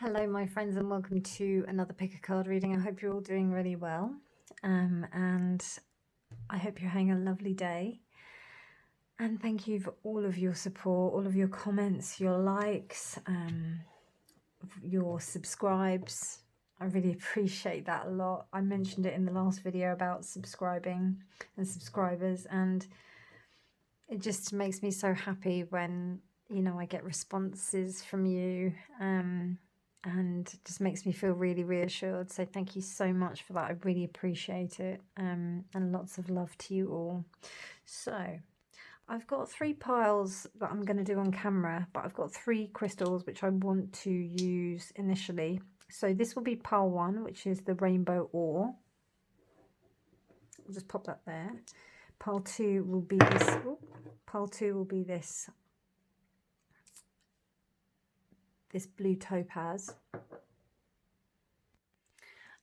Hello, my friends, and welcome to another pick a card reading. I hope you're all doing really well, and I hope you're having a lovely day. And thank you for all of your support, all of your comments, your likes, your subscribes. I really appreciate that a lot. I mentioned it in the last video about subscribing and subscribers, and it just makes me so happy when, you know, I get responses from you. And it just makes me feel really reassured. So thank you so much for that. I really appreciate it. And lots of love to you all. So I've got 3 piles that I'm going to do on camera, but I've got 3 crystals which I want to use initially. So this will be pile 1, which is the rainbow ore. I'll just pop that there. Pile 2 will be this. Pile 2 will be this blue topaz,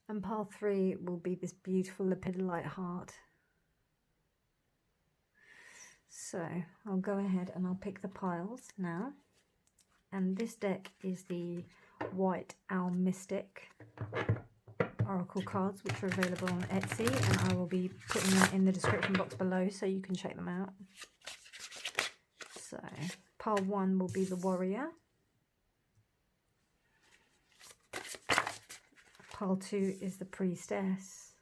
and pile 3 will be this beautiful lepidolite heart. So I'll go ahead and I'll pick the piles now, and this deck is the White Owl Mystic Oracle cards, which are available on Etsy, and I will be putting them in the description box below so you can check them out. So pile 1 will be the Warrior. Pile 2 is the Priestess,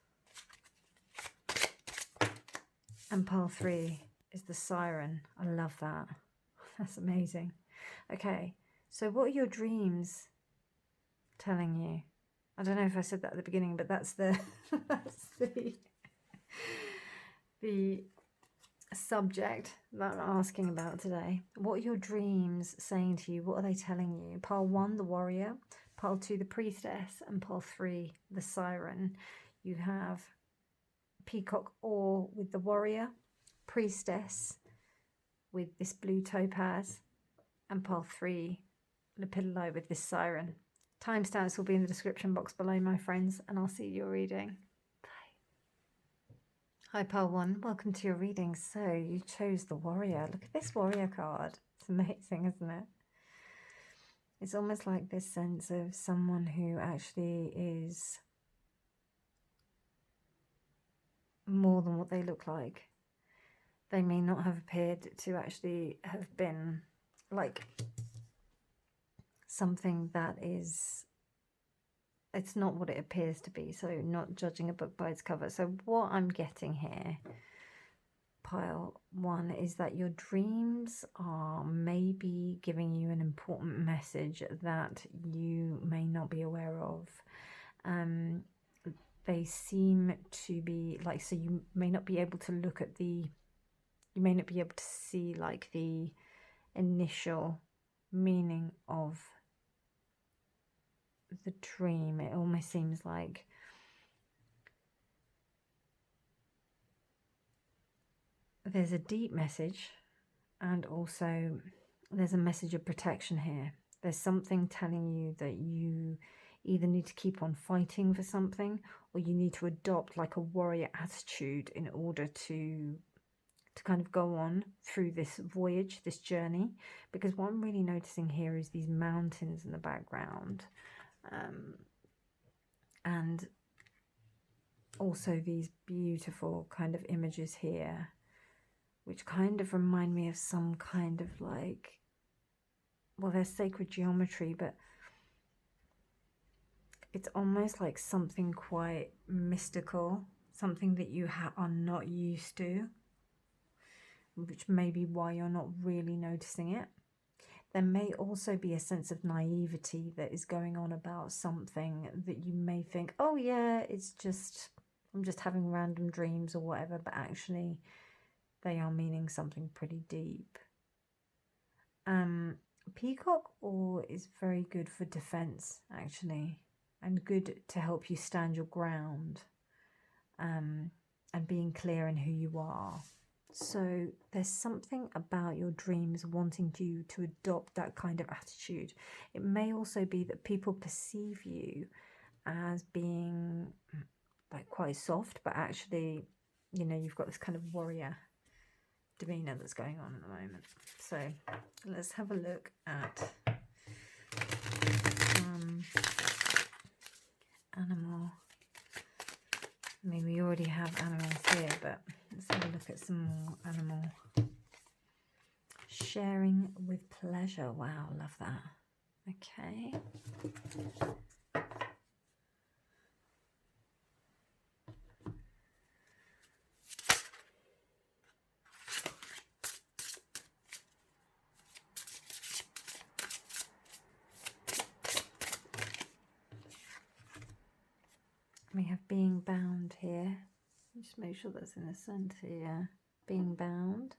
and pile 3 is the Siren. I love that. That's amazing. Okay, so what are your dreams telling you? I don't know if I said that at the beginning, but that's the that's the subject that I'm asking about today. What are your dreams saying to you? What are they telling you? Pile 1, the Warrior. Pile 2, the Priestess, and pile 3, the Siren. You have Peacock ore with the Warrior, Priestess with this blue topaz, and pile 3, Lepidolite with this Siren. Timestamps will be in the description box below, my friends, and I'll see your reading. Bye. Hi, pile 1. Welcome to your reading. So you chose the Warrior. Look at this Warrior card. It's amazing, isn't it? It's almost like this sense of someone who actually is more than what they look like. They may not have appeared to actually have been like something that is, it's not what it appears to be. So not judging a book by its cover. So what I'm getting here, pile 1, is that your dreams are maybe giving you an important message that you may not be aware of. They seem to be like, so you may not be able to look at the, you may not be able to see like the initial meaning of the dream. It almost seems like there's a deep message, and also there's a message of protection here. There's something telling you that you either need to keep on fighting for something, or you need to adopt like a warrior attitude in order to kind of go on through this voyage, this journey. Because what I'm really noticing here is these mountains in the background, and also these beautiful kind of images here, which kind of remind me of some kind of like, well, there's sacred geometry, but it's almost like something quite mystical, something that you are not used to, which may be why you're not really noticing it. There may also be a sense of naivety that is going on about something that you may think, oh yeah, it's just, I'm just having random dreams or whatever, but actually they are meaning something pretty deep. Peacock ore is very good for defense, actually, and good to help you stand your ground, and being clear in who you are. So there's something about your dreams wanting you to adopt that kind of attitude. It may also be that people perceive you as being like quite soft, but actually, you know, you've got this kind of warrior demeanor that's going on at the moment. So let's have a look at already have animals here, but let's have a look at some more animal. Sharing with pleasure. Wow, love that. Okay. We have being bound here. Just make sure that's in the center, yeah. Being bound.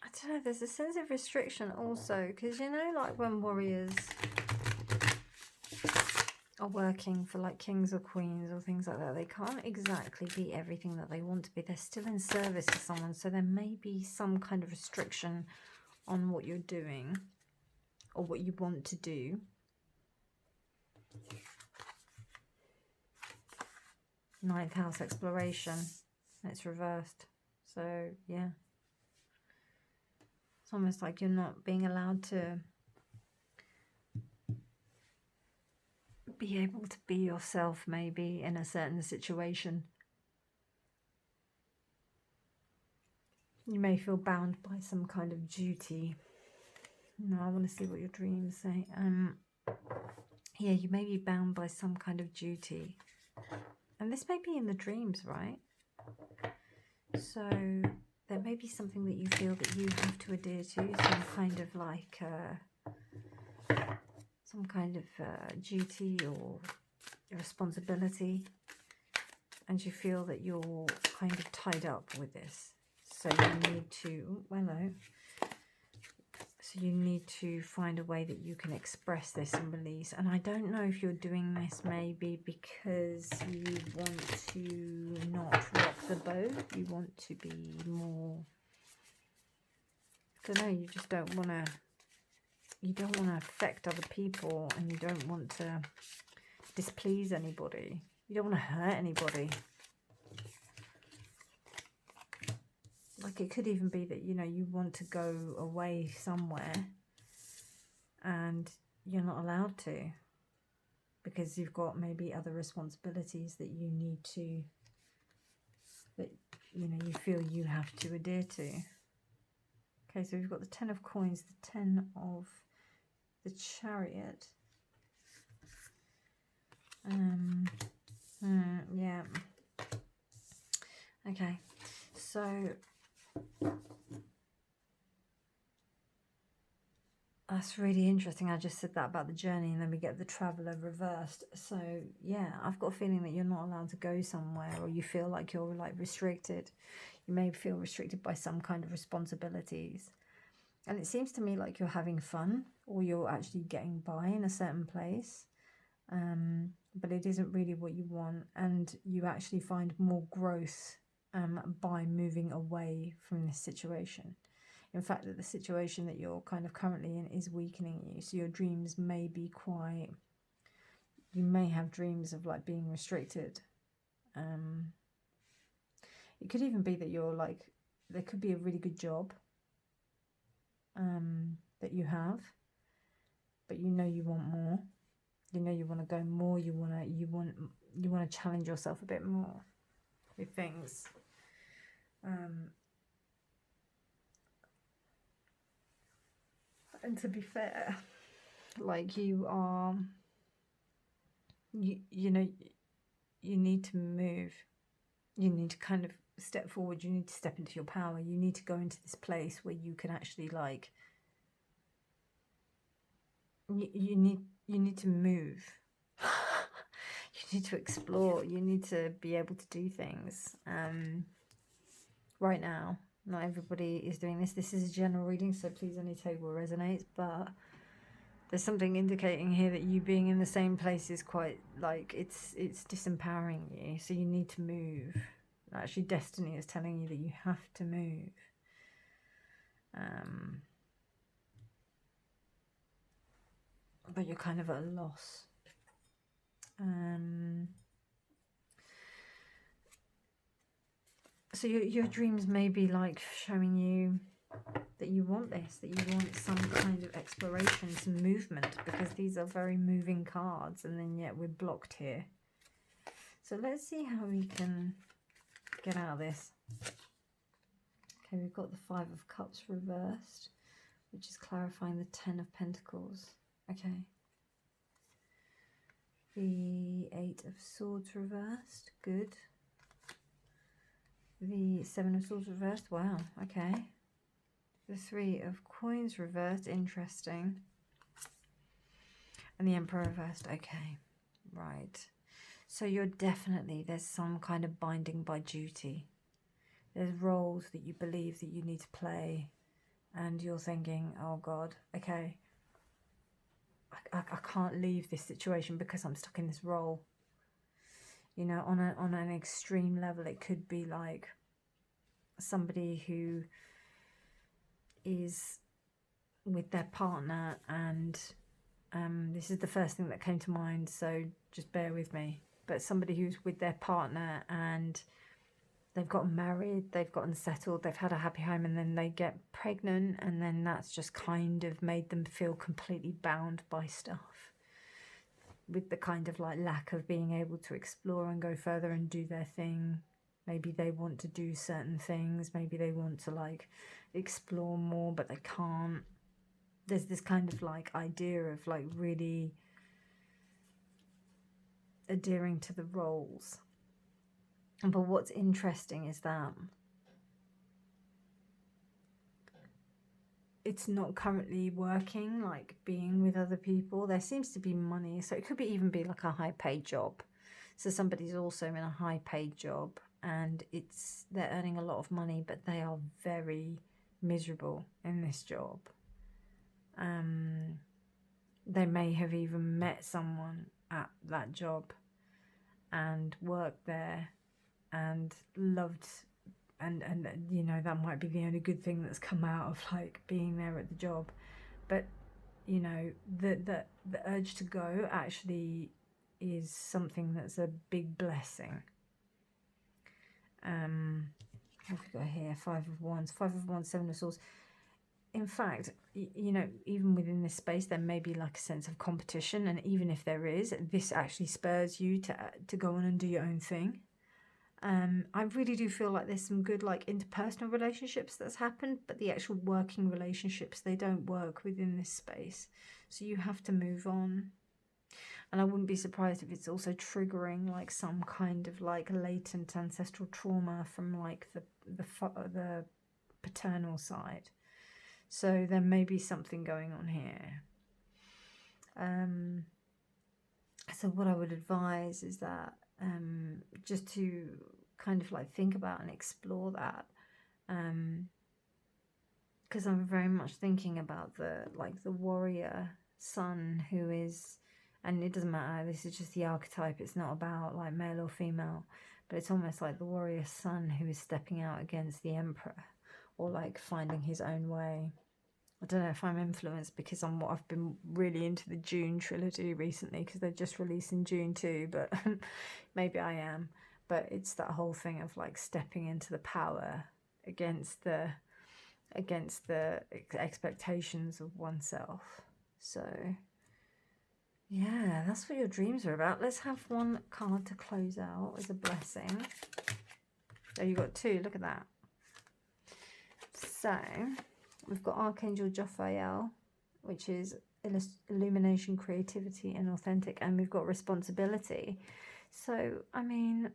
I don't know, there's a sense of restriction also, because you know, like when warriors are working for like kings or queens or things like that, they can't exactly be everything that they want to be. They're still in service to someone, so there may be some kind of restriction on what you're doing or what you want to do. Ninth house exploration, it's reversed, so yeah. It's almost like you're not being allowed to be able to be yourself, maybe, in a certain situation. You may feel bound by some kind of duty. No, I want to see what your dreams say. Yeah, you may be bound by some kind of duty. And this may be in the dreams, right? So there may be something that you feel that you have to adhere to, some kind of like... some kind of duty or responsibility, and you feel that you're kind of tied up with this, so you need to, so you need to find a way that you can express this and release. And I don't know if you're doing this maybe because you want to not rock the boat, you want to be more, I don't know, you just don't want to, you don't want to affect other people, and you don't want to displease anybody. You don't want to hurt anybody. Like it could even be that, you know, you want to go away somewhere and you're not allowed to because you've got maybe other responsibilities that you need to, that, you know, you feel you have to adhere to. Okay, so we've got the 10 of coins, the 10 of the Chariot. Yeah. Okay, so that's really interesting. I just said that about the journey, and then we get the Traveler reversed. So yeah, I've got a feeling that you're not allowed to go somewhere, or you feel like you're like restricted. You may feel restricted by some kind of responsibilities. And it seems to me like you're having fun, or you're actually getting by in a certain place. But it isn't really what you want, and you actually find more growth by moving away from this situation. In fact, that the situation that you're kind of currently in is weakening you. So your dreams may be quite, you may have dreams of like being restricted. It could even be that you're like, there could be a really good job that you have, but you know you want more. You know you want to go more. You want to challenge yourself a bit more with things. And to be fair, like you are, you know, you need to move. You need to kind of step forward. You need to step into your power. You need to go into this place where you can actually like, you need to move. You need to explore. You need to be able to do things. Right now, not everybody is doing this. This is a general reading, so please only take what resonates. But there's something indicating here that you being in the same place is quite like it's disempowering you. So you need to move. Actually, destiny is telling you that you have to move. but you're kind of at a loss. So your dreams may be like showing you that you want this, that you want some kind of exploration, some movement, because these are very moving cards, and then yet we're blocked here. So let's see how we can get out of this. Okay, we've got the Five of Cups reversed, which is clarifying the Ten of Pentacles. Okay. The Eight of Swords reversed. Good. The Seven of Swords reversed. Wow. Okay. The Three of Coins reversed. Interesting. And the Emperor reversed. Okay. Right. So you're definitely, there's some kind of binding by duty. There's roles that you believe that you need to play. And you're thinking, oh God, okay. I can't leave this situation because I'm stuck in this role. You know, on an extreme level, it could be like somebody who is with their partner, and this is the first thing that came to mind, so just bear with me. But somebody who's with their partner and they've gotten married, they've gotten settled, they've had a happy home, and then they get pregnant, and then that's just kind of made them feel completely bound by stuff, with the kind of like lack of being able to explore and go further and do their thing. Maybe they want to do certain things, maybe they want to like explore more, but they can't. There's this kind of like idea of like really adhering to the roles. But what's interesting is that it's not currently working, like being with other people. There seems to be money, so it could be even be like a high paid job. So somebody's also in a high paid job, and they're earning a lot of money, but they are very miserable in this job. They may have even met someone at that job and worked there and loved, and you know, that might be the only good thing that's come out of like being there at the job. But you know, the urge to go actually is something that's a big blessing. What have we got here? Five of Wands, Seven of Swords. In fact, you know, even within this space, there may be like a sense of competition, and even if there is, this actually spurs you to go on and do your own thing. I really do feel like there's some good like interpersonal relationships that's happened, but the actual working relationships, they don't work within this space. So you have to move on. And I wouldn't be surprised if it's also triggering like some kind of like latent ancestral trauma from like the paternal side. So there may be something going on here. So what I would advise is that just to kind of like think about and explore that, because I'm very much thinking about the warrior son who is, and it doesn't matter, this is just the archetype, it's not about like male or female, but it's almost like the warrior son who is stepping out against the emperor, or like finding his own way. I don't know if I'm influenced because I've been really into the June trilogy recently, because they're just releasing June too, but maybe I am. But it's that whole thing of like stepping into the power against the expectations of oneself. So yeah, that's what your dreams are about. Let's have one card to close out as a blessing. Oh, you got two, look at that. So we've got Archangel Jophiel, which is illumination, creativity, and authentic. And we've got responsibility. So, I mean,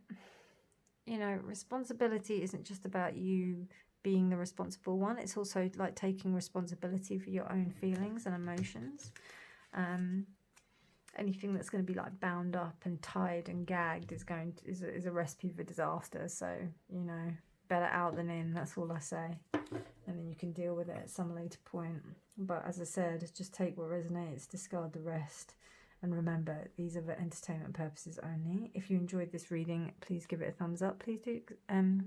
you know, responsibility isn't just about you being the responsible one. It's also like taking responsibility for your own feelings and emotions. Anything that's going to be like bound up and tied and gagged is a recipe for disaster. So, you know, better out than in, that's all I say. And then you can deal with it at some later point. But as I said, just take what resonates, discard the rest, And remember, these are for entertainment purposes only. If you enjoyed this reading, please give it a thumbs up. Please do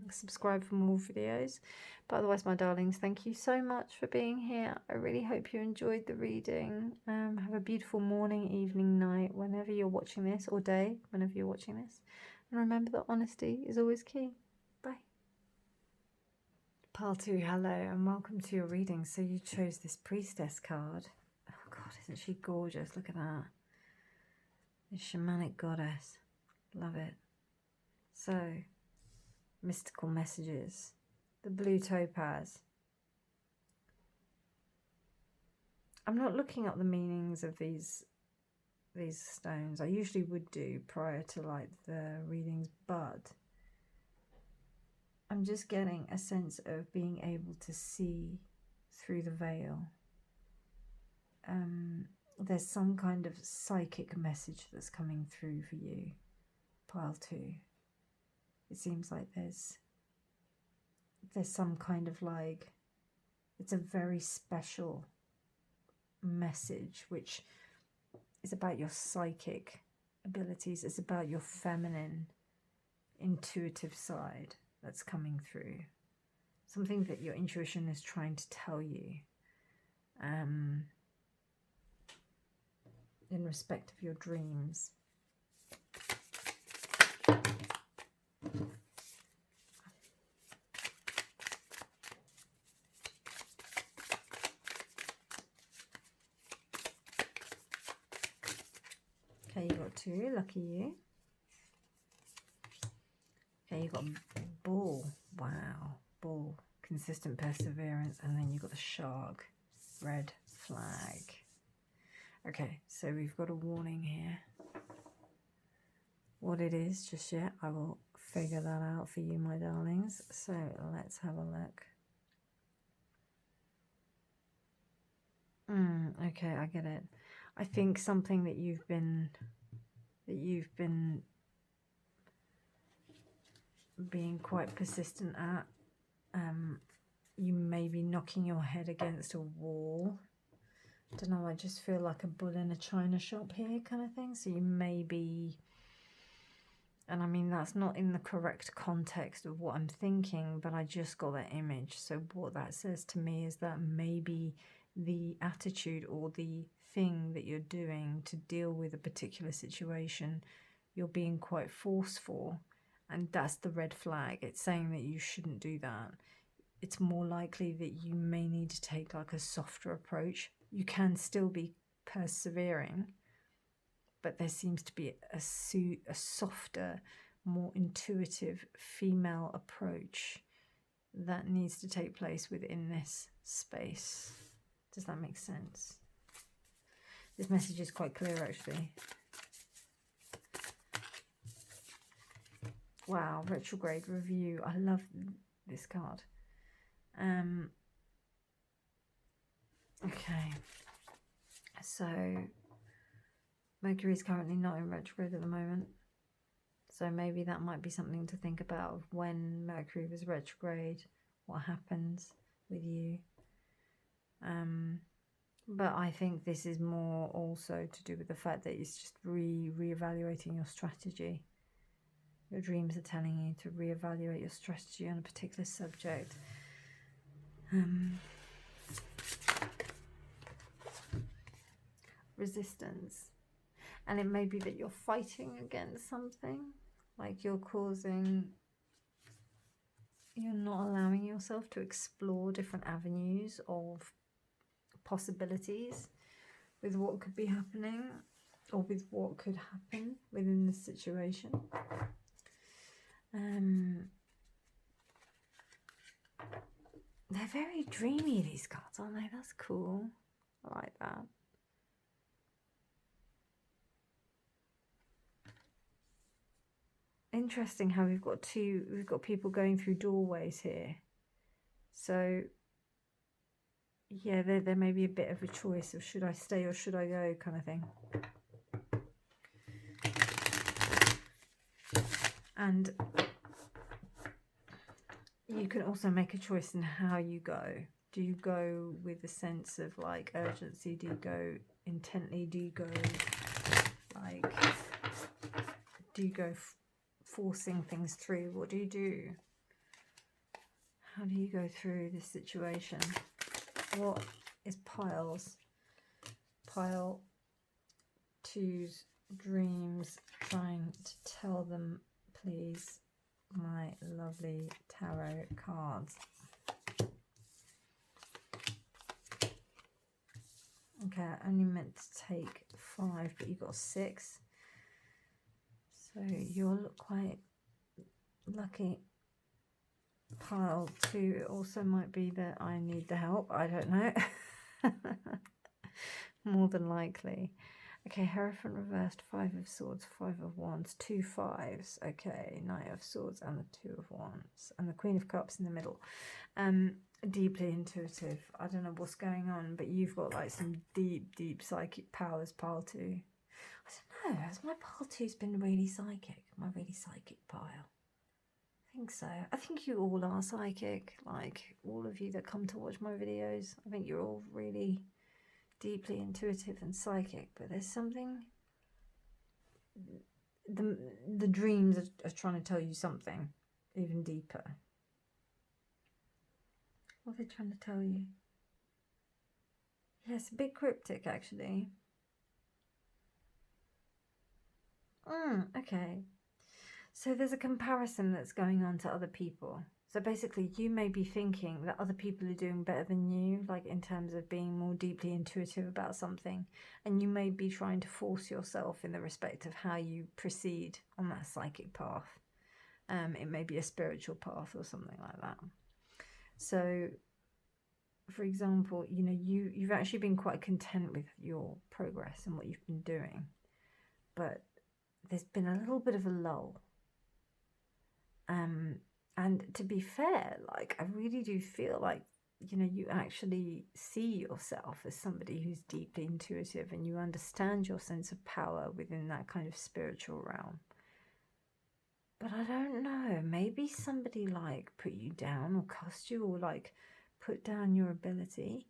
subscribe for more videos. But otherwise, my darlings, thank you so much for being here. I really hope you enjoyed the reading. Have a beautiful morning, evening, night, whenever you're watching this, or day, whenever you're watching this. And remember that honesty is always key. Bye. Pile 2, hello, and welcome to your reading. So you chose this Priestess card. Oh, God, isn't she gorgeous? Look at that. The shamanic goddess. Love it. So, mystical messages. The blue topaz. I'm not looking up the meanings of these stones. I usually would do prior to like the readings, but I'm just getting a sense of being able to see through the veil. There's some kind of psychic message that's coming through for you, pile 2. It seems like there's some kind of like, it's a very special message which is about your psychic abilities. It's about your feminine, intuitive side that's coming through. Something that your intuition is trying to tell you. In respect of your dreams. Okay, you got 2, lucky you. Okay, you got bull. Wow, bull, consistent perseverance, and then you got the shark, red flag. Okay, so we've got a warning here. What it is just yet, I will figure that out for you, my darlings. So let's have a look. Okay, I get it. I think something that you've been being quite persistent at. You may be knocking your head against a wall. I don't know, I just feel like a bull in a china shop here kind of thing. So you may be, and I mean that's not in the correct context of what I'm thinking, but I just got that image. So what that says to me is that maybe the attitude or the thing that you're doing to deal with a particular situation, you're being quite forceful, and that's the red flag. It's saying that you shouldn't do that. It's more likely that you may need to take like a softer approach. You can still be persevering, but there seems to be a softer, more intuitive female approach that needs to take place within this space. Does that make sense? This message is quite clear, actually. Wow, retrograde review. I love this card. Okay, so Mercury is currently not in retrograde at the moment, so maybe that might be something to think about of when Mercury was retrograde, what happens with you. But I think this is more also to do with the fact that it's just re-evaluating your strategy. Your dreams are telling you to re-evaluate your strategy on a particular subject. Resistance, and it may be that you're fighting against something, like you're not allowing yourself to explore different avenues of possibilities with what could be happening or with what could happen within the situation. They're very dreamy, these cards, aren't they? That's cool. I like that. Interesting how we've got people going through doorways here. So yeah, there may be a bit of a choice of should I stay or should I go kind of thing. And you can also make a choice in how you go. Do you go with a sense of like urgency? Do you go intently? Do you go Like, do you go forcing things through? What do you do? How do you go through this situation? What is Piles? Pile 2's dreams trying to tell them, please, my lovely tarot cards. Okay, I only meant to take 5, but you got 6. So you're quite lucky. Pile 2, it also might be that I need the help. I don't know. More than likely. Okay, Hierophant reversed, 5 of Swords, 5 of Wands, 2 5s. Okay, Knight of Swords and the 2 of Wands. And the Queen of Cups in the middle. Deeply intuitive. I don't know what's going on, but you've got like some deep psychic powers, Pile 2. I don't know, has my Pile 2's been really psychic? My really psychic pile? I think so. I think you all are psychic. Like, all of you that come to watch my videos, I think you're all really deeply intuitive and psychic, but there's something, the dreams are trying to tell you something even deeper. What are they trying to tell you? Yeah, it's a bit cryptic actually. Okay, so there's a comparison that's going on to other people. So basically, you may be thinking that other people are doing better than you, like in terms of being more deeply intuitive about something. And you may be trying to force yourself in the respect of how you proceed on that psychic path. It may be a spiritual path or something like that. So, for example, you know, you've actually been quite content with your progress and what you've been doing. But there's been a little bit of a lull. And to be fair, like, I really do feel like, you know, you actually see yourself as somebody who's deeply intuitive and you understand your sense of power within that kind of spiritual realm. But I don't know, maybe somebody like put you down or cussed you or like put down your ability.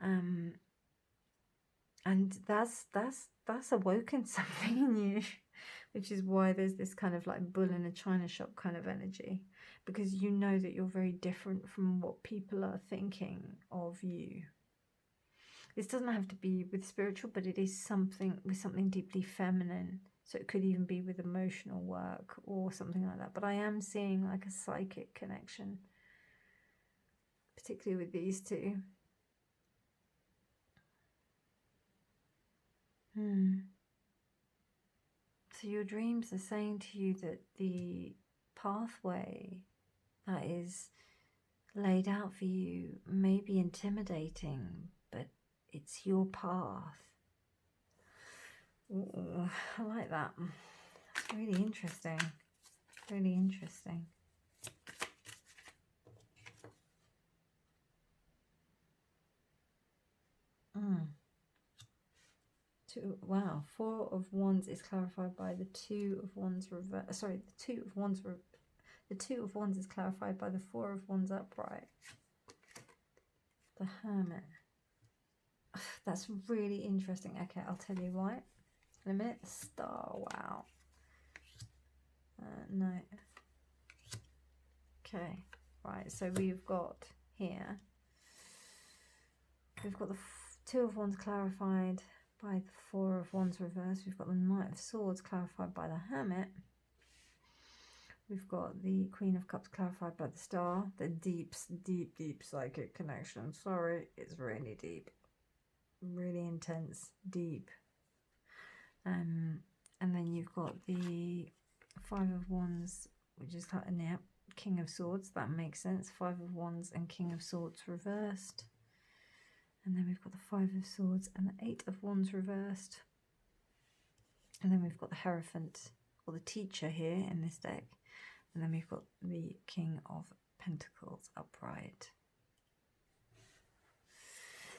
And that's awoken something in you. Which is why there's this kind of like bull in a china shop kind of energy, because you know that you're very different from what people are thinking of you. This doesn't have to be with spiritual, but it is something with something deeply feminine. So it could even be with emotional work or something like that. But I am seeing like a psychic connection, particularly with these two. So your dreams are saying to you that the pathway that is laid out for you may be intimidating, but it's your path. Ooh, I like that. That's really interesting. Really interesting. Wow, 4 of Wands is clarified by the 2 of Wands reverse. Sorry, the 2 of Wands. The 2 of Wands is clarified by the 4 of Wands upright. The Hermit. That's really interesting. Okay, I'll tell you why in a minute. Star. Wow. No. Okay. Right. So we've got here. We've got the 2 of Wands clarified by the 4 of Wands reversed. We've got the Knight of Swords clarified by the Hermit. We've got the Queen of Cups clarified by the Star. The deep psychic connection. Sorry, it's really deep. Really intense, deep. And then you've got the 5 of Wands, which is like, yeah, King of Swords. That makes sense. 5 of Wands and King of Swords reversed. And then we've got the 5 of Swords and the 8 of Wands reversed. And then we've got the Hierophant, or the Teacher here in this deck. And then we've got the King of Pentacles upright.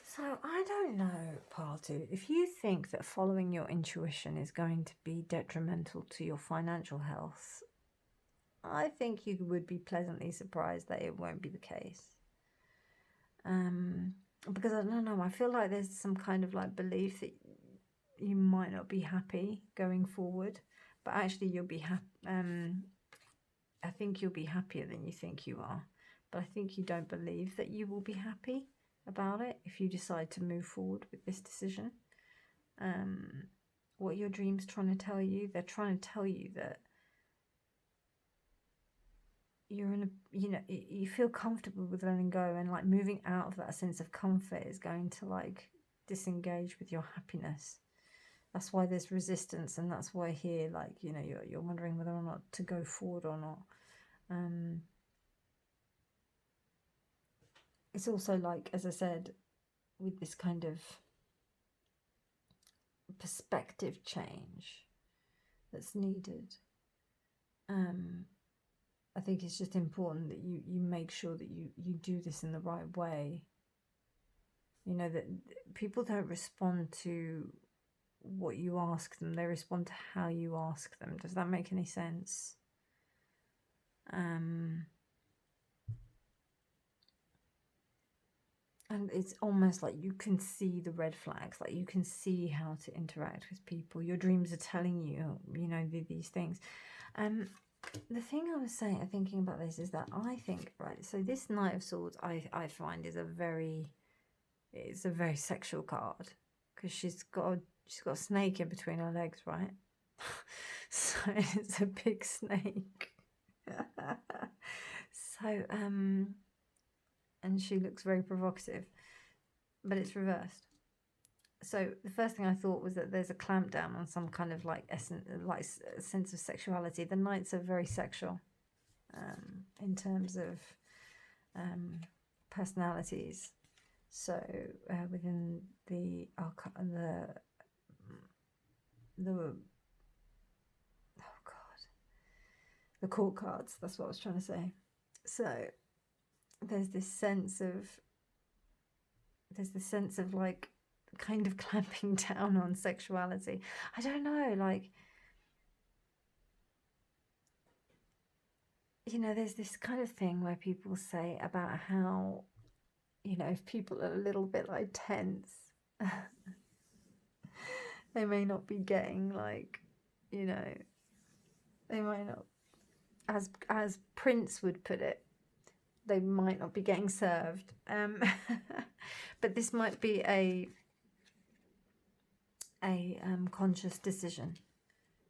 So I don't know, Partu, if you think that following your intuition is going to be detrimental to your financial health, I think you would be pleasantly surprised that it won't be the case. Because I don't know, I feel like there's some kind of like belief that you might not be happy going forward, but actually you'll be happy. I think you'll be happier than you think you are, but I think you don't believe that you will be happy about it if you decide to move forward with this decision. What your dream's trying to tell you, they're trying to tell you that you're in a, you know, you feel comfortable with letting go, and like moving out of that sense of comfort is going to like disengage with your happiness. That's why there's resistance, and that's why here, like, you know, you're wondering whether or not to go forward or not. It's also like, as I said, with this kind of perspective change that's needed. I think it's just important that you make sure that you do this in the right way. You know, that people don't respond to what you ask them, they respond to how you ask them. Does that make any sense? And it's almost like you can see the red flags, like you can see how to interact with people. Your dreams are telling you, you know, these things. The thing I was saying, thinking about this, is that I think, right, so this Knight of Swords, I find is a very sexual card, because she's got a snake in between her legs, right? So it's a big snake. So and she looks very provocative, but it's reversed. So the first thing I thought was that there's a clamp down on some kind of like essence, like sense of sexuality. The Knights are very sexual in terms of personalities. So within the court cards, that's what I was trying to say. So there's this sense of like kind of clamping down on sexuality. I don't know, like, you know, there's this kind of thing where people say about how, you know, if people are a little bit like tense, they may not be getting, like, you know, they might not, as Prince would put it, they might not be getting served. But this might be a conscious decision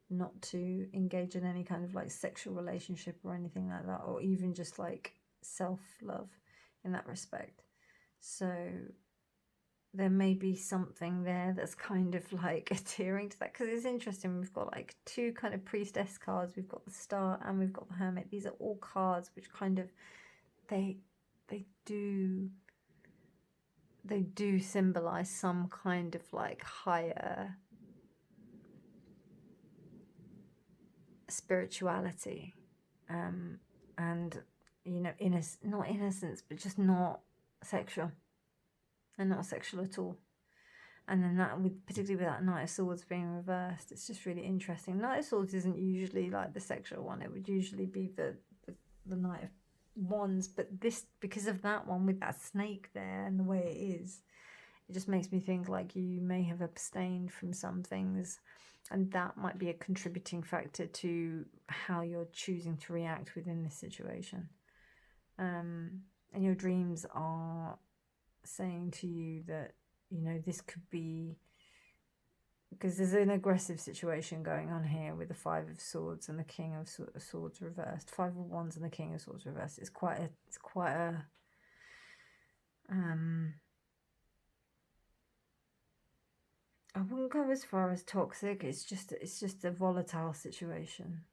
not to engage in any kind of like sexual relationship or anything like that, or even just like self-love in that respect. So there may be something there that's kind of like adhering to that, because it's interesting. We've got like two kind of priestess cards. We've got the Star and we've got the Hermit. These are all cards which kind of they do symbolize some kind of like higher spirituality, and, you know, not innocence, but just not sexual, and not sexual at all. And then that, particularly with that Knight of Swords being reversed, it's just really interesting. Knight of Swords isn't usually like the sexual one. It would usually be the Knight of Wands, but this, because of that one with that snake there and the way it is, it just makes me think like you may have abstained from some things, and that might be a contributing factor to how you're choosing to react within this situation. And your dreams are saying to you that, you know, this could be, because there's an aggressive situation going on here with the Five of Swords and the King of Swords reversed. Five of Wands and the King of Swords reversed. It's quite a I wouldn't go as far as toxic. It's just a volatile situation.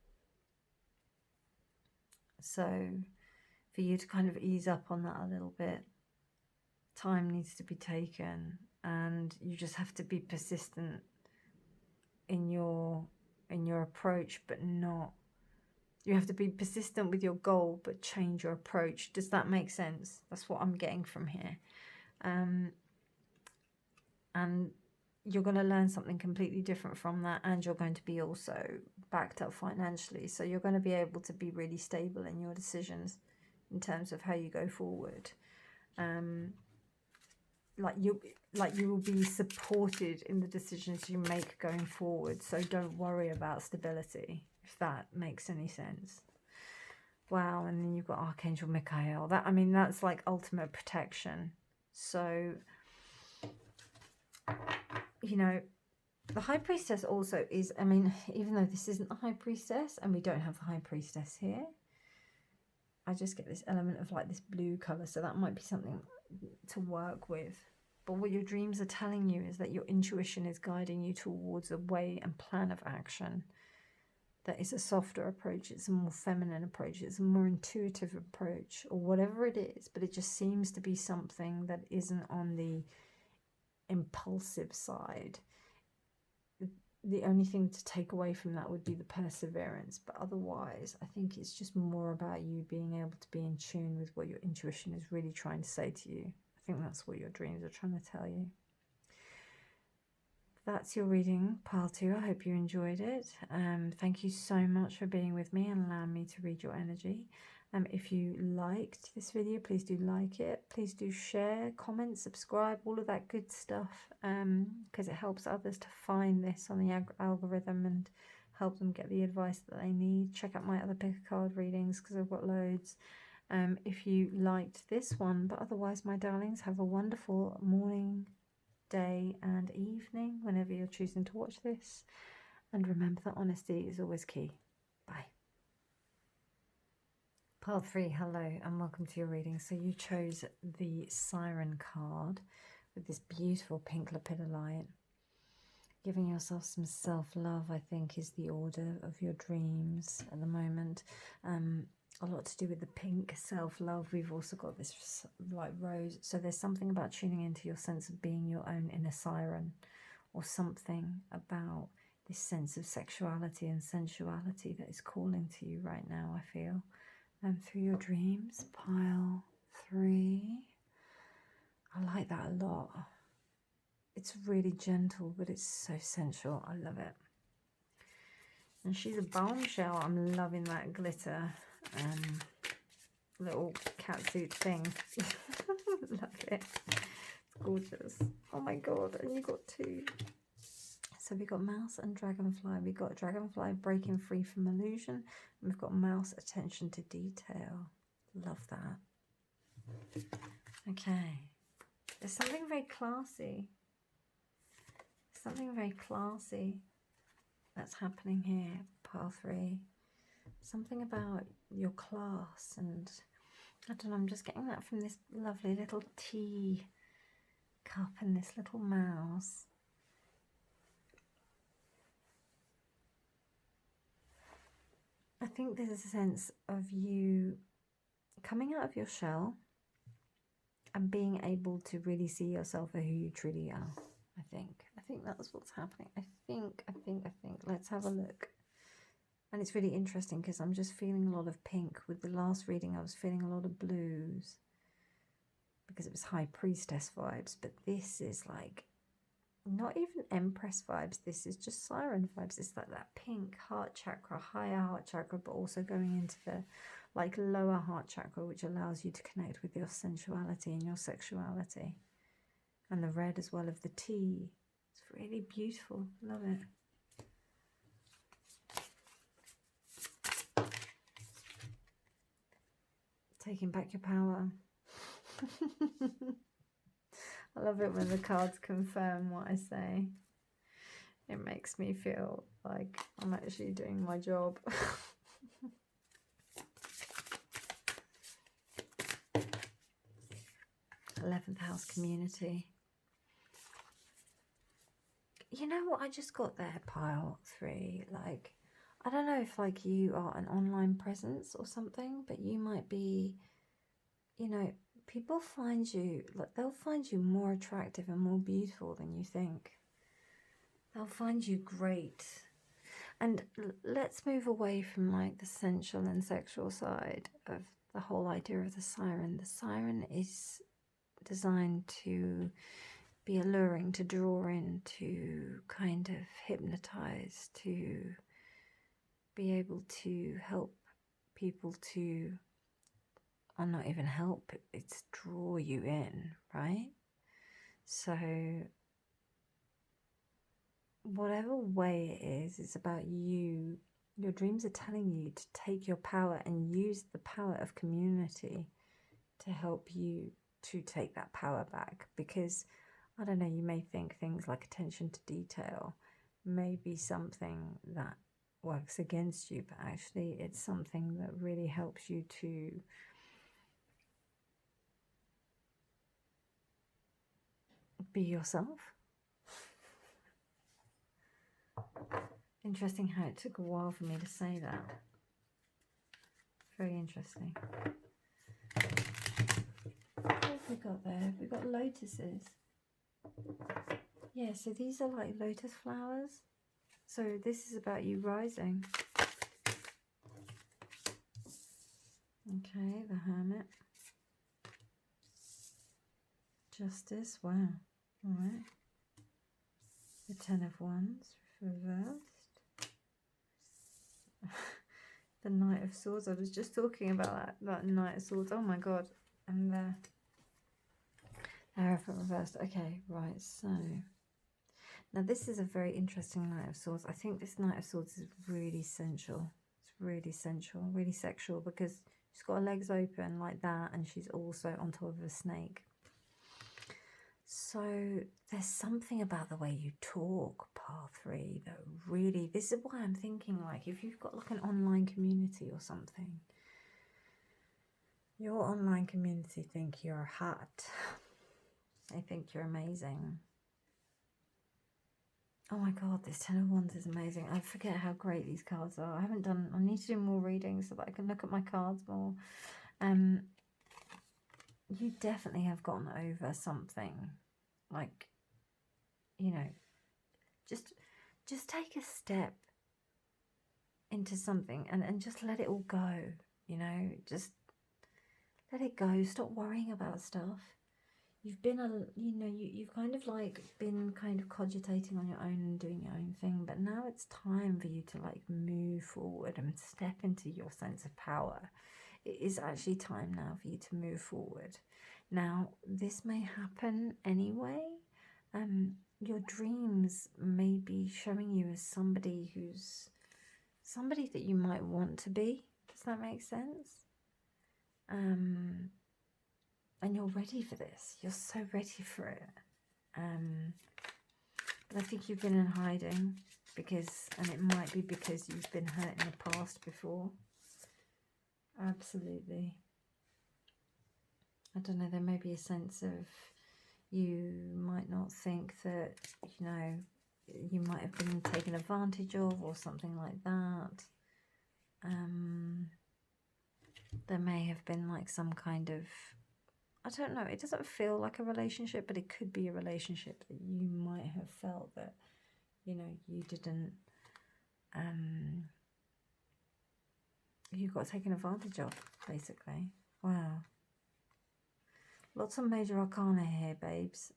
So for you to kind of ease up on that a little bit, time needs to be taken, and you just have to be persistent in your approach, but not, you have to be persistent with your goal but change your approach. Does that make sense? That's what I'm getting from here. And you're going to learn something completely different from that, and you're going to be also backed up financially, so you're going to be able to be really stable in your decisions in terms of how you go forward. you will be supported in the decisions you make going forward. So don't worry about stability, if that makes any sense. Wow, and then you've got Archangel Michael. That, I mean, that's like ultimate protection. So, you know, the High Priestess also is, I mean, even though this isn't the High Priestess and we don't have the High Priestess here, I just get this element of like this blue colour. So that might be something to work with. But what your dreams are telling you is that your intuition is guiding you towards a way and plan of action that is a softer approach, it's a more feminine approach, it's a more intuitive approach, or whatever it is, but it just seems to be something that isn't on the impulsive side. The only thing to take away from that would be the perseverance, but otherwise I think it's just more about you being able to be in tune with what your intuition is really trying to say to you. I think that's what your dreams are trying to tell you. That's your reading, pile 2. I hope you enjoyed it. Thank you so much for being with me and allowing me to read your energy. If you liked this video, please do like it. Please do share, comment, subscribe, all of that good stuff, because it helps others to find this on the algorithm and help them get the advice that they need. Check out my other pick a card readings because I've got loads. If you liked this one, but otherwise, my darlings, have a wonderful morning, day and evening whenever you're choosing to watch this, and remember that honesty is always key. Bye. Pile 3, hello and welcome to your reading. So you chose the Siren card with this beautiful pink lepidolite. Giving yourself some self-love, I think, is the order of your dreams at the moment. A lot to do with the pink self-love. We've also got this like rose. So there's something about tuning into your sense of being your own inner siren, or something about this sense of sexuality and sensuality that is calling to you right now, I feel. Through your dreams, pile 3. I like that a lot. It's really gentle, but it's so sensual. I love it. And she's a bombshell. I'm loving that glitter little catsuit thing. Love it. It's gorgeous. Oh my god, and you got 2. So we've got mouse and dragonfly. We've got dragonfly breaking free from illusion, and we've got mouse attention to detail. Love that. Okay, there's something very classy, that's happening here, pile 3. Something about your class, and I don't know, I'm just getting that from this lovely little tea cup and this little mouse. I think there's a sense of you coming out of your shell and being able to really see yourself for who you truly are. I think that's what's happening. I think. Let's have a look. And it's really interesting because I'm just feeling a lot of pink. With the last reading, I was feeling a lot of blues because it was High Priestess vibes. But this is like not even Empress vibes. This is just Siren vibes. It's like that pink heart chakra, higher heart chakra, but also going into the like lower heart chakra, which allows you to connect with your sensuality and your sexuality. And the red as well of the tea. It's really beautiful. Love it. Taking back your power. I love it when the cards confirm what I say. It makes me feel like I'm actually doing my job. 11th house community. You know what I just got there, pile 3? Like, I don't know if like you are an online presence or something, but you might be, you know, people find you, like they'll find you more attractive and more beautiful than you think. They'll find you great. And let's move away from like the sensual and sexual side of the whole idea of the siren. The siren is designed to be alluring, to draw in, to kind of hypnotize, to be able to help people to, or not even help, it's draw you in, right? So whatever way it is, it's about you. Your dreams are telling you to take your power and use the power of community to help you to take that power back. Because, I don't know, you may think things like attention to detail may be something that works against you, but actually it's something that really helps you to be yourself. Interesting how it took a while for me to say that. Very interesting. What have we got there? We've got lotuses. Yeah, so these are like lotus flowers. So this is about you rising. Okay, the Hermit. Justice, wow. Alright. The Ten of Wands, reversed. The Knight of Swords, I was just talking about that Knight of Swords. Oh my god. And the Hierophant reversed. Okay, right, so now this is a very interesting Knight of Swords. I think this Knight of Swords is really sensual. It's really sensual, really sexual, because she's got her legs open like that and she's also on top of a snake. So there's something about the way you talk, Part 3, that really, this is why I'm thinking, like, if you've got like an online community or something, your online community think you're hot. They think you're amazing. Oh my god, this Ten of Wands is amazing. I forget how great these cards are. I need to do more reading so that I can look at my cards more. You definitely have gotten over something. Like, you know, just take a step into something and just let it all go, you know, just let it go. Stop worrying about stuff. You've been, you've kind of like been kind of cogitating on your own and doing your own thing, but now it's time for you to like move forward and step into your sense of power. It is actually time now for you to move forward. Now, this may happen anyway. Your dreams may be showing you as somebody that you might want to be. Does that make sense? And you're ready for this. You're so ready for it. But I think you've been in hiding and it might be because you've been hurt in the past before. Absolutely. I don't know, there may be a sense of you might not think that, you know, you might have been taken advantage of or something like that. There may have been like some kind of, I don't know, it doesn't feel like a relationship, but it could be a relationship that you might have felt that, you know, you didn't, you got taken advantage of, basically. Wow. Lots of major arcana here, babes.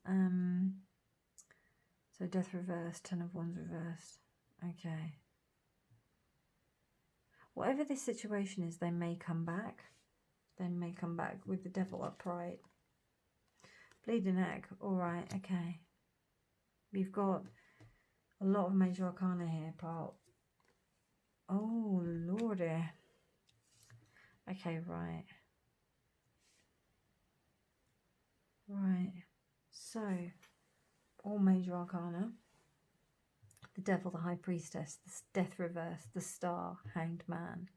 So Death reversed, Ten of Wands reversed. Okay. Whatever this situation is, they may come back. They may come back with the Devil upright. Bleeding egg. Alright, okay. We've got a lot of major arcana here, Paul. Oh, lordy. Okay, right. Right. So, all major arcana. The Devil, the High Priestess, the Death reverse, the Star, Hanged Man.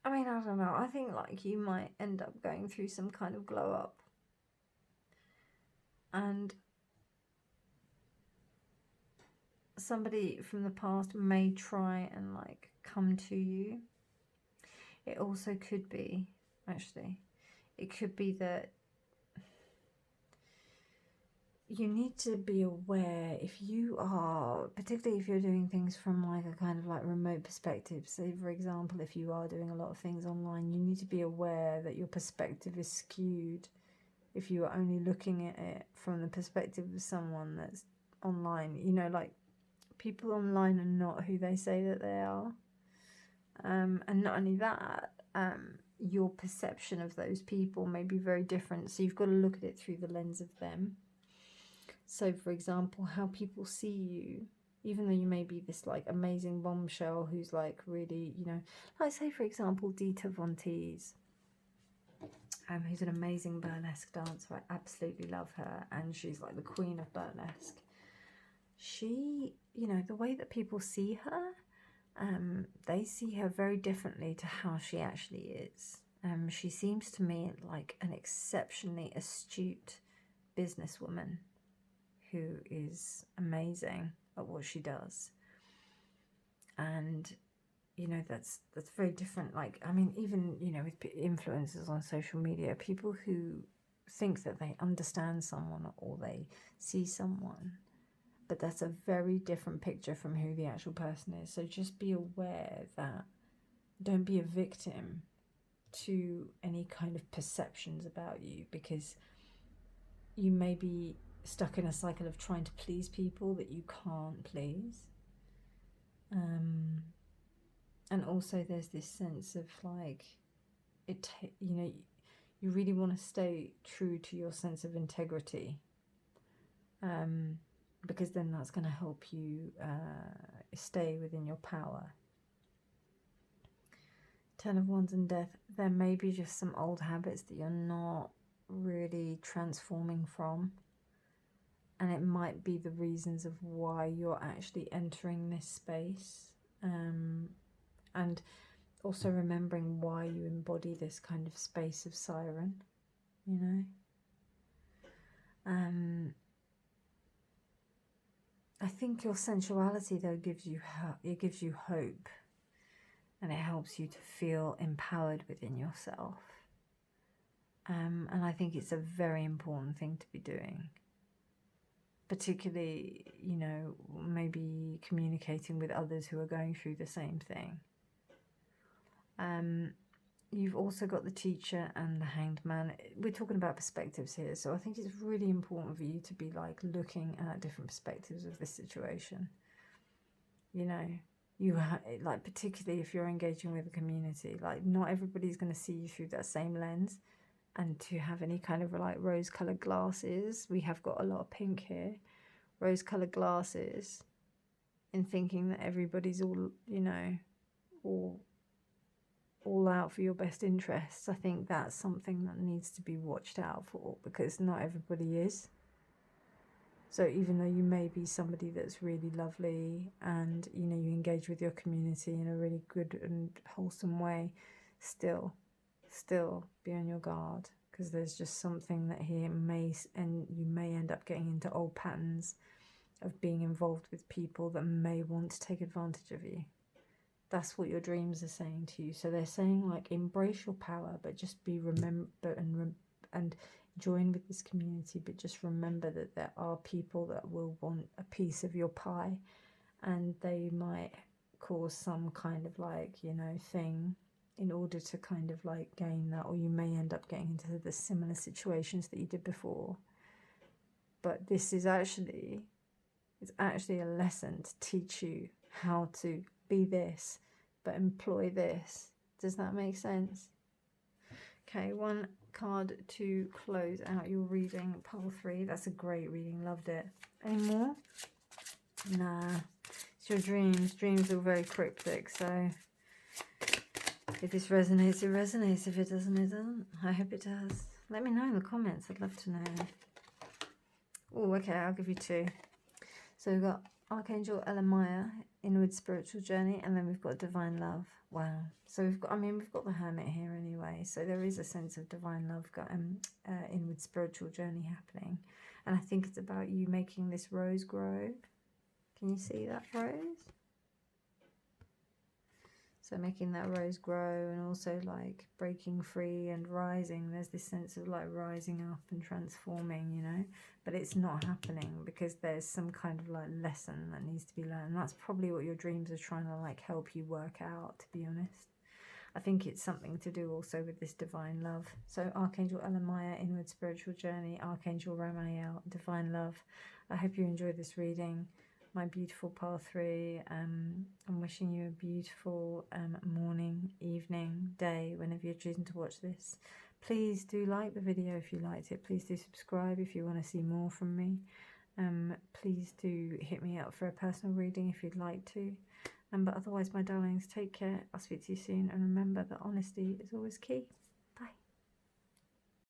I mean, I don't know. I think like you might end up going through some kind of glow up. And somebody from the past may try and like come to you. It also could be, actually, it could be that you need to be aware if you are, particularly if you're doing things from like a kind of like remote perspective. Say, for example, if you are doing a lot of things online, you need to be aware that your perspective is skewed if you are only looking at it from the perspective of someone that's online. You know, like people online are not who they say that they are. And not only that, your perception of those people may be very different. So you've got to look at it through the lens of them. So, for example, how people see you, even though you may be this like amazing bombshell who's like really, you know, like say, for example, Dita Von Teese, who's an amazing burlesque dancer. I absolutely love her, and she's like the queen of burlesque. She, you know, the way that people see her, they see her very differently to how she actually is. She seems to me like an exceptionally astute businesswoman who is amazing at what she does. And, you know, that's very different. Like, I mean, even, you know, with influencers on social media, people who think that they understand someone or they see someone, but that's a very different picture from who the actual person is. So just be aware that, don't be a victim to any kind of perceptions about you, because you may be stuck in a cycle of trying to please people that you can't please. And also there's this sense of like, you know, you really want to stay true to your sense of integrity, because then that's going to help you stay within your power. Ten of Wands and Death, there may be just some old habits that you're not really transforming from, and it might be the reasons of why you're actually entering this space, and also remembering why you embody this kind of space of Siren, you know. I think your sensuality though gives you hope, and it helps you to feel empowered within yourself, and I think it's a very important thing to be doing. Particularly, you know, maybe communicating with others who are going through the same thing. You've also got the Teacher and the Hanged Man. We're talking about perspectives here, so I think it's really important for you to be like looking at different perspectives of this situation. You know, like particularly if you're engaging with a community, like not everybody's going to see you through that same lens. And to have any kind of like rose-coloured glasses, we have got a lot of pink here, rose-coloured glasses, in thinking that everybody's all, you know, all out for your best interests. I think that's something that needs to be watched out for, because not everybody is. So even though you may be somebody that's really lovely and, you know, you engage with your community in a really good and wholesome way, still be on your guard, because there's just something that here you may end up getting into old patterns of being involved with people that may want to take advantage of you. That's what your dreams are saying to you. So they're saying like, embrace your power, but just be and join with this community, but just remember that there are people that will want a piece of your pie, and they might cause some kind of like, you know, thing in order to kind of like gain that, or you may end up getting into the similar situations that you did before. But this is actually, it's actually a lesson to teach you how to be this, but employ this. Does that make sense? Okay, one card to close out your reading, pile 3. That's a great reading, loved it. Any more? Nah, it's your dreams. Dreams are very cryptic, so if this resonates, it resonates. If it doesn't, it doesn't. I hope it does. Let me know in the comments. I'd love to know. Oh, okay, I'll give you 2. So we've got Archangel Elamaya, Inward Spiritual Journey, and then we've got Divine Love. Wow. So we've got the Hermit here anyway. So there is a sense of Divine Love, Inward Spiritual Journey happening. And I think it's about you making this rose grow. Can you see that rose? So making that rose grow, and also like breaking free and rising. There's this sense of like rising up and transforming, you know, but it's not happening because there's some kind of like lesson that needs to be learned. And that's probably what your dreams are trying to like help you work out, to be honest. I think it's something to do also with this divine love. So Archangel Elamaya, Inward Spiritual Journey, Archangel Ramael, Divine Love. I hope you enjoyed this reading. My beautiful Pile 3. I'm wishing you a beautiful morning, evening, day, whenever you're choosing to watch this. Please do like the video if you liked it. Please do subscribe if you want to see more from me. Please do hit me up for a personal reading if you'd like to. But otherwise, my darlings, take care. I'll speak to you soon. And remember that honesty is always key.